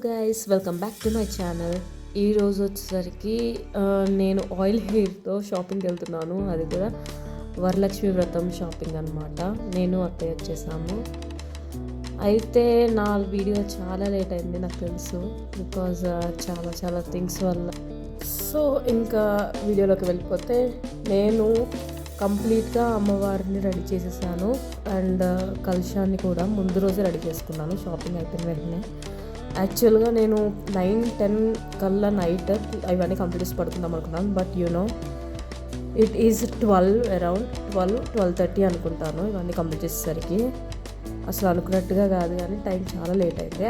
Guys, welcome back to my channel. ఈరోజు వచ్చేసరికి నేను ఆయిల్ హెయిర్తో షాపింగ్కి వెళ్తున్నాను. అది కూడా వరలక్ష్మి వ్రతం షాపింగ్ అనమాట. నేను అత్తయ్య వచ్చేసాము. అయితే నా వీడియో చాలా లేట్ అయింది నాకు తెలుసు, బికాజ్ చాలా చాలా థింగ్స్ వల్ల. సో ఇంకా వీడియోలోకి వెళ్ళిపోతే నేను కంప్లీట్గా అమ్మవారిని రెడీ చేసేసాను అండ్ కలశాన్ని కూడా ముందు రోజే రెడీ చేసుకున్నాను షాపింగ్ అయిపోయిన వెంటనే. యాక్చువల్గా నేను 9-10 కల్లా నైట్ ఇవన్నీ కంప్లీట్ చేసి పడుకుందాం అనుకున్నాను. బట్ ఇట్ ఈజ్ 12:30 అనుకుంటాను ఇవన్నీ కంప్లీట్ చేసేసరికి. అసలు అనుకున్నట్టుగా కాదు, కానీ టైం చాలా లేట్ అయింది.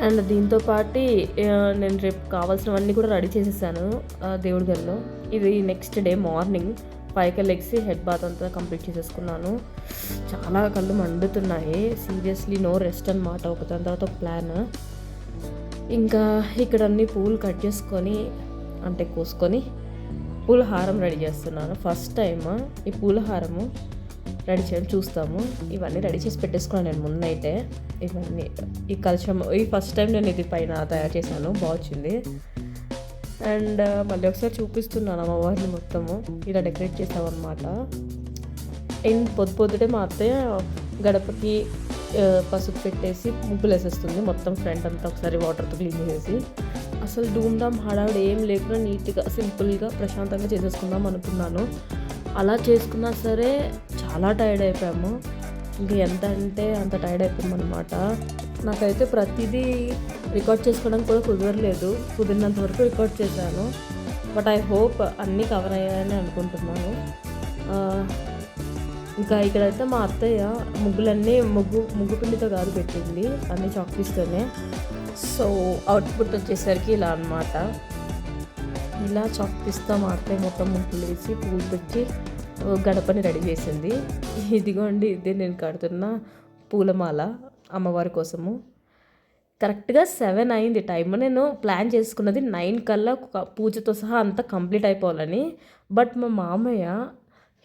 అండ్ దీంతో పాటు నేను రేపు కావాల్సినవన్నీ కూడా రెడీ చేసేసాను దేవుడి గదిలో. ఇది నెక్స్ట్ డే మార్నింగ్ 5కి లెగ్సి హెడ్ బాత్ అంతా కంప్లీట్ చేసేసుకున్నాను. చాలా కళ్ళు మండుతున్నాయి, సీరియస్లీ నో రెస్ట్ అనమాట. ఒకదాని తర్వాత ఒక ప్లాన్. ఇంకా ఇక్కడ అన్ని పూలు కట్ చేసుకొని అంటే కోసుకొని పూల హారం రెడీ చేస్తున్నాను. ఫస్ట్ టైం ఈ పూల హారము రెడీ చేయడం చూస్తాము. ఇవన్నీ రెడీ చేసి పెట్టేసుకున్నాను నేను ముందైతే. ఇవన్నీ ఈ కలశం ఈ ఫస్ట్ టైం నేను ఇది పైన తయారు చేశాను, బాగుంది. అండ్ మళ్ళీ ఒకసారి చూపిస్తున్నాను అమ్మవారిని మొత్తము ఇలా డెకరేట్ చేసామన్నమాట. అండ్ పొద్దుటే మా అత్తయ్య గడపకి పసుపు పెట్టేసి ముగ్గులు వేసేస్తుంది మొత్తం ఫ్రంట్ అంతా ఒకసారి వాటర్తో క్లీన్ చేసేసి. అసలు ధూమ్ ధామ్ హడావిడి ఏం లేకుండా నీట్గా సింపుల్గా ప్రశాంతంగా చేసేసుకుందాం అనుకున్నాను. అలా చేసుకున్నా సరే చాలా టైర్డ్ అయిపోయాము. ఇంకా ఎంత అంటే అంత టైర్డ్ అయిపోయాము అనమాట. నాకైతే ప్రతిదీ రికార్డ్ చేసుకోవడానికి కూడా కుదరలేదు. కుదిరినంత వరకు రికార్డ్ చేశాను. బట్ ఐ హోప్ అన్నీ కవర్ అయ్యాయని అనుకుంటున్నాను. ఇంకా ఇక్కడైతే మా అత్తయ్య ముగ్గులన్నీ ముగ్గు పిండితో కాదు పెట్టింది, అన్నీ చాక్ పీస్తోనే. సో అవుట్పుట్ వచ్చేసరికి ఇలా అనమాట. ఇలా చాక్ పీస్తో మా అత్తయ్య మొత్తం ముగ్గులు వేసి పూలు పెట్టి గడపని రెడీ చేసింది. ఇదిగోండి, ఇదే నేను కడుతున్న పూలమాల అమ్మవారి కోసము. కరెక్ట్గా 7 అయింది టైం. నేను ప్లాన్ చేసుకున్నది 9 కల్లా పూజతో సహా అంతా కంప్లీట్ అయిపోవాలని. బట్ మా మామయ్య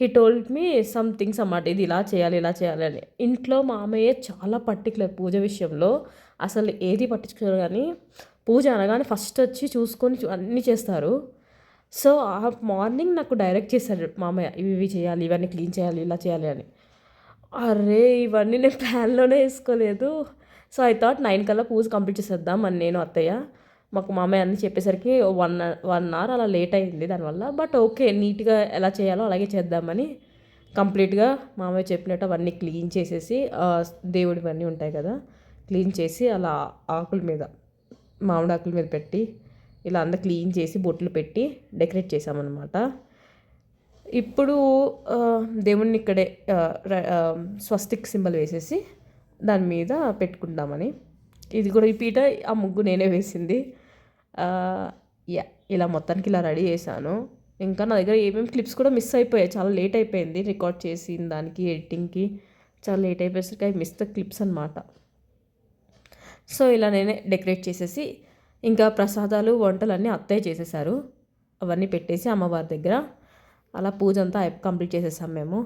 he told me some things అన్నమాట. ఇది ఇలా చేయాలి అని. ఇంట్లో మామయ్య చాలా పర్టికులర్ పూజ విషయంలో. అసలు ఏది పట్టించుకోరు, కానీ పూజ అనగానే ఫస్ట్ వచ్చి చూసుకొని అన్నీ చేస్తారు. సో ఆ మార్నింగ్ నాకు డైరెక్ట్ చేశారు మామయ్య, ఇవి చేయాలి, ఇవన్నీ క్లీన్ చేయాలి, ఇలా చేయాలి అని. అరే ఇవన్నీ నేను ప్లాన్లోనే వేసుకోలేదు. సో ఐ థాట్ 9 కల్లా పూజ కంప్లీట్ చేసేద్దాం అని నేను అత్తయ్య. మాకు మామయ్య అన్నీ చెప్పేసరికి 1 అవర్ అలా లేట్ అయింది దానివల్ల. బట్ ఓకే, నీట్గా ఎలా చేయాలో అలాగే చేద్దామని కంప్లీట్గా మామయ్య చెప్పినట్టు అవన్నీ క్లీన్ చేసేసి దేవుడివన్నీ ఉంటాయి కదా, క్లీన్ చేసి అలా ఆకుల మీద మామిడి ఆకుల మీద పెట్టి ఇలా అంతా క్లీన్ చేసి బొట్లు పెట్టి డెకరేట్ చేసామన్నమాట. ఇప్పుడు దేవుణ్ణి ఇక్కడే స్వస్తిక్ సింబల్ వేసేసి దాని మీద పెట్టుకుందామని. ఇది కూడా ఈ పీట ఆ ముగ్గు నేనే వేసింది. ఇలా మొత్తానికి ఇలా రెడీ చేశాను. ఇంకా నా దగ్గర ఏమేమి క్లిప్స్ కూడా మిస్ అయిపోయాయి, చాలా లేట్ అయిపోయింది రికార్డ్ చేసిన దానికి, ఎడిటింగ్కి చాలా లేట్ అయిపోయేసరికి అవి మిస్ ద క్లిప్స్ అనమాట. సో ఇలా నేనే డెకరేట్ చేసేసి ఇంకా ప్రసాదాలు వంటలు అన్నీ అత్తయ్య చేసేసారు. అవన్నీ పెట్టేసి అమ్మవారి దగ్గర అలా పూజ అంతా కంప్లీట్ చేసేసాం మేము.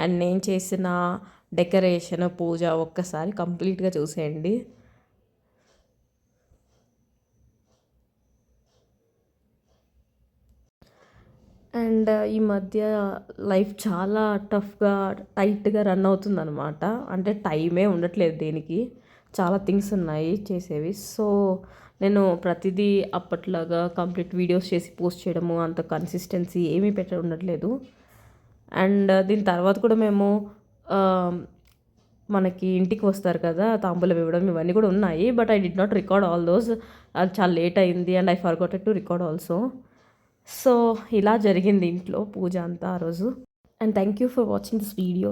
అండ్ నేను చేసిన డెకరేషన్ పూజ ఒక్కసారి కంప్లీట్గా చూసేయండి. అండ్ ఈ మధ్య లైఫ్ చాలా టఫ్గా టైట్గా రన్ అవుతుందన్నమాట. అంటే టైమే ఉండట్లేదు దేనికి, చాలా థింగ్స్ ఉన్నాయి చేసేవి. సో నేను ప్రతిదీ అప్పట్లాగా కంప్లీట్ వీడియోస్ చేసి పోస్ట్ చేయడము అంత కన్సిస్టెన్సీ ఏమీ ఉండట్లేదు. అండ్ దీని తర్వాత కూడా మేము మనకి ఇంటికి వస్తారు కదా తాంబూలం ఇవ్వడం, ఇవన్నీ కూడా ఉన్నాయి. But I did not record all those. అది చాలా లేట్ అయింది and I forgotted to record also. So ఇలా జరిగింది ఇంట్లో పూజ అంతా ఆ రోజు. And thank you for watching this video.